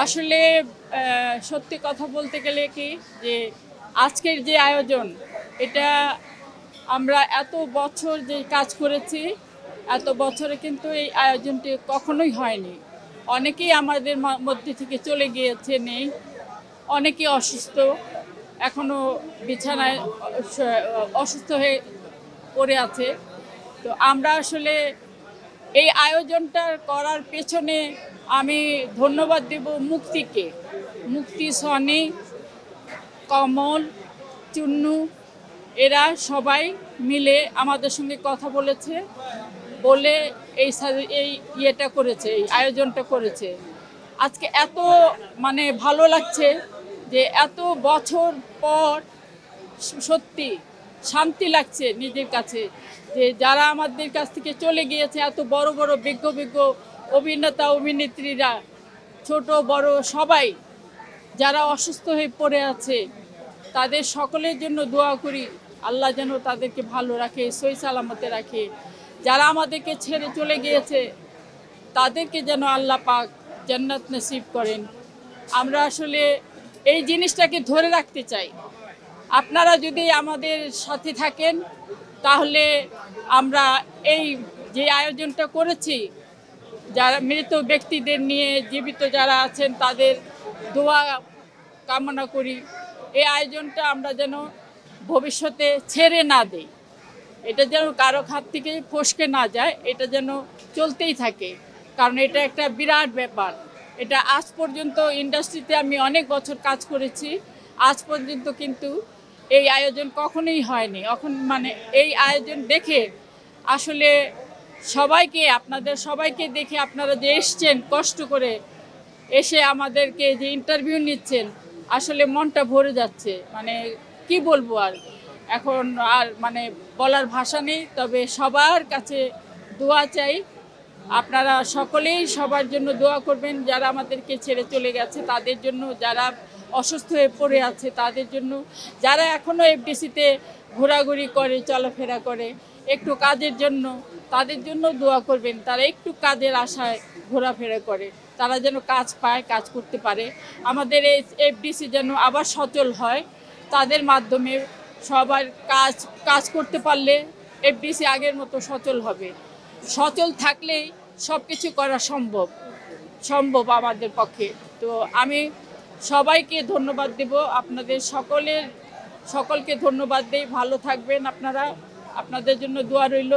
আসলে সত্যি কথা বলতে গেলে কি যে আজকের যে আয়োজন এটা আমরা এত বছর যে কাজ করেছি এত বছরে কিন্তু এই আয়োজনটি কখনোই হয়নি। অনেকেই আমাদের মধ্যে থেকে চলে গিয়েছে নেই, অনেকেই অসুস্থ এখনো বিছানায় অসুস্থ হয়ে পড়ে আছে। তো আমরা আসলে এই আয়োজনটা করার পেছনে আমি ধন্যবাদ দেব মুক্তিকে। মুক্তি, সনি, কমল, চুন্নু এরা সবাই মিলে আমাদের সঙ্গে কথা বলেছে, বলে এই ইয়েটা করেছে, এই আয়োজনটা করেছে। আজকে এত মানে ভালো লাগছে যে এত বছর পর সত্যি শান্তি লাগছে নিজের কাছে যে যারা আমাদের কাছ থেকে চলে গিয়েছে, এত বড় বড় বিজ্ঞ বিজ্ঞ অভিনেতা অভিনেত্রীরা, ছোট বড় সবাই যারা অসুস্থ হয়ে পড়ে আছে, তাদের সকলের জন্য দোয়া করি আল্লাহ যেন তাদেরকে ভালো রাখে, সহি সালামতে রাখে। যারা আমাদেরকে ছেড়ে চলে গিয়েছে তাদেরকে যেন আল্লাহ পাক জান্নাত নসিব করেন। আমরা আসলে এই জিনিসটাকে ধরে রাখতে চাই। আপনারা যদি আমাদের সাথে থাকেন তাহলে আমরা এই যে আয়োজনটা করেছি, যারা মৃত ব্যক্তিদের নিয়ে জীবিত যারা আছেন তাদের দোয়া কামনা করি। এই আয়োজনটা আমরা যেন ভবিষ্যতে ছেড়ে না দেই, এটা যেন কারো হাত থেকে ফসকে না যায়, এটা যেন চলতেই থাকে। কারণ এটা একটা বিরাট ব্যাপার। এটা আজ পর্যন্ত ইন্ডাস্ট্রিতে আমি অনেক বছর কাজ করেছি, আজ পর্যন্ত কিন্তু এই আয়োজন কখনোই হয়নি। এখন মানে এই আয়োজন দেখে আসলে সবাইকে, আপনাদের সবাইকে দেখে, আপনারা যে এসছেন কষ্ট করে এসে আমাদেরকে যে ইন্টারভিউ নিচ্ছেন, আসলে মনটা ভরে যাচ্ছে। মানে কি বলবো আর, এখন আর মানে বলার ভাষা নেই। তবে সবার কাছে দোয়া চাই, আপনারা সকলেই সবার জন্য দোয়া করবেন, যারা আমাদেরকে ছেড়ে চলে গেছে তাদের জন্য, যারা অসুস্থ হয়ে পড়ে আছে তাদের জন্য, যারা এখনও এফডিসিতে ঘোরাঘুরি করে চলাফেরা করে একটু কাজের জন্য, তাদের জন্য দোয়া করবেন। তারা একটু কাজের আশায় ঘোরাফেরা করে, তারা যেন কাজ পায়, কাজ করতে পারে। আমাদের এই এফডিসি যেন আবার সচল হয়, তাদের মাধ্যমে সবার কাজ করতে পারলে এফডিসি আগের মতো সচল হবে। সচল থাকলেই সব কিছু করা সম্ভব আমাদের পক্ষে। তো আমি সবাইকে ধন্যবাদ দেব, আপনাদের সকলকে ধন্যবাদ দেই। ভালো থাকবেন আপনারা, আপনাদের জন্য দোয়া রইল।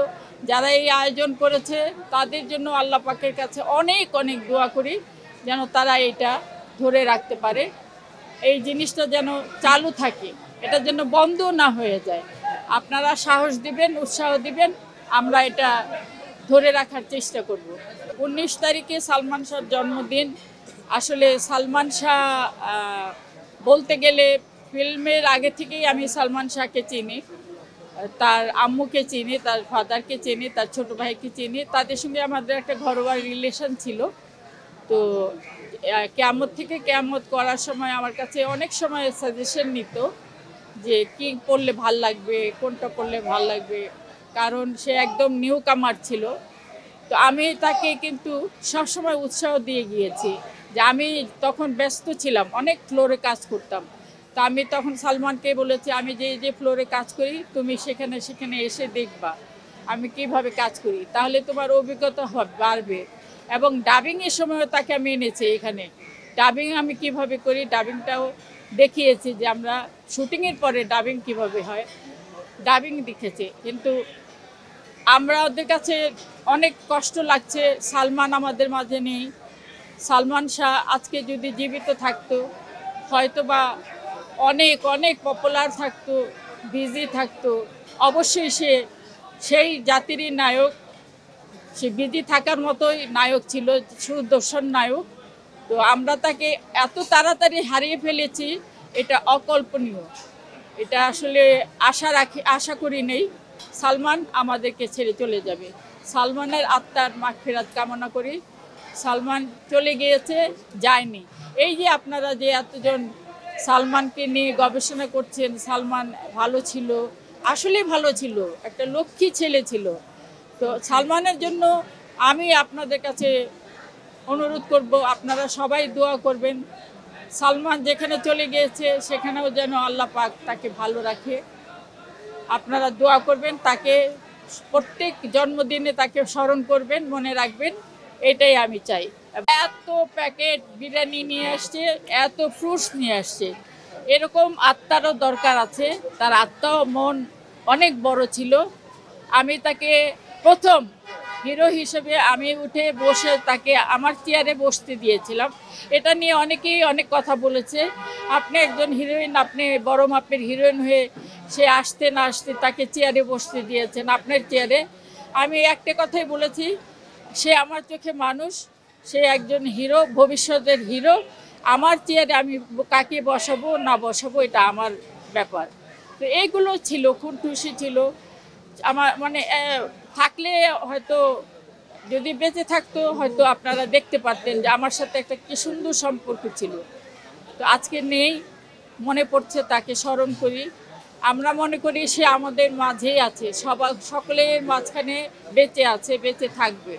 যারা এই আয়োজন করেছে তাদের জন্য আল্লাহ পাকের কাছে অনেক অনেক দোয়া করি যেন তারা এটা ধরে রাখতে পারে, এই জিনিসটা যেন চালু থাকে, এটা যেন বন্ধ না হয়ে যায়। আপনারা সাহস দিবেন, উৎসাহ দিবেন, আমরা এটা ধরে রাখার চেষ্টা করব। 19 তারিখে সালমান শাহর জন্মদিন। আসলে সালমান শাহ বলতে গেলে ফিল্মের আগে থেকেই আমি সালমান শাহকে চিনি, তার আম্মুকে চিনি, তার ফাদারকে চিনি, তার ছোট ভাইকে চিনি। তাদের সঙ্গে আমাদের একটা ঘরোয়া রিলেশন ছিল। তো কিয়ামত থেকে কিয়ামত করার সময় আমার কাছে অনেক সময় সাজেশন নিত যে কি পড়লে ভাল লাগবে, কোনটা পড়লে ভাল লাগবে, কারণ সে একদম নিউ কামার ছিল। তো আমি তাকে কিন্তু সবসময় উৎসাহ দিয়ে গিয়েছি যে আমি তখন ব্যস্ত ছিলাম, অনেক ফ্লোরে কাজ করতাম। তা আমি তখন সালমানকে বলেছি, আমি যে ফ্লোরে কাজ করি তুমি সেখানে এসে দেখবা আমি কিভাবে কাজ করি, তাহলে তোমার অভিজ্ঞতা বাড়বে। এবং ডাবিংয়ের সময়ও তাকে আমি এনেছি এখানে, ডাবিং আমি কিভাবে করি ডাবিংটাও দেখিয়েছি, যে আমরা শুটিংয়ের পরে ডাবিং কিভাবে হয় ডাবিং দেখেছে। কিন্তু আমরা ওদের কাছে অনেক কষ্ট লাগছে, সালমান আমাদের মাঝে নেই। সালমান শাহ আজকে যদি জীবিত থাকতো হয়তো বা অনেক অনেক পপুলার থাকতো, বিজি থাকতো, অবশ্যই সেই জাতিরই নায়ক, সে বিজি থাকার মতোই নায়ক ছিল, সুদর্শন নায়ক। তো আমরা তাকে এত তাড়াতাড়ি হারিয়ে ফেলেছি, এটা অকল্পনীয়। এটা আসলে আশা করি নেই সালমান আমাদেরকে ছেড়ে চলে যাবে। সালমানের আত্মার মাগফিরাত কামনা করি। সালমান চলে গিয়েছে, যায়নি। এই যে আপনারা যে এতজন সালমানকে নিয়ে গবেষণা করছেন, সালমান ভালো ছিল, আসলে ভালো ছিল, একটা লক্ষ্মী ছেলে ছিল। তো সালমানের জন্য আমি আপনাদের কাছে অনুরোধ করব আপনারা সবাই দোয়া করবেন। সালমান যেখানে চলে গিয়েছে সেখানেও যেন আল্লাহ পাক তাকে ভালো রাখে। আপনারা দোয়া করবেন, তাকে প্রত্যেক জন্মদিনে তাকে স্মরণ করবেন, মনে রাখবেন, এটাই আমি চাই। এত প্যাকেট বিরিয়ানি নিয়ে আসছে, এত ফ্রুটস নিয়ে আসছে, এরকম আত্মারও দরকার আছে। তার আত্মা ও মন অনেক বড় ছিল। আমি তাকে প্রথম হিরো হিসেবে আমি উঠে বসে তাকে আমার চেয়ারে বসতে দিয়েছিলাম। এটা নিয়ে অনেকেই অনেক কথা বলেছে, আপনি একজন হিরোইন, আপনি বড় মাপের হিরোইন হয়ে সে আসতে না আসতে তাকে চেয়ারে বসতে দিয়েছেন, আপনার চেয়ারে। আমি একটা কথাই বলেছি, সে আমার চোখে মানুষ, সে একজন হিরো, ভবিষ্যতের হিরো। আমার চেয়ারে আমি কাকে বসাবো না বসাবো এটা আমার ব্যাপার। তো এইগুলো ছিল, খুনটুসি ছিল আমার, মানে থাকলে হয়তো, যদি বেঁচে থাকতো হয়তো আপনারা দেখতে পারতেন যে আমার সাথে একটা কি সুন্দর সম্পর্ক ছিল। তো আজকে নেই, মনে পড়ছে, তাকে স্মরণ করি। আমরা মনে করি সে আমাদের মাঝেই আছে, সকলের মাঝখানে বেঁচে আছে, বেঁচে থাকবে।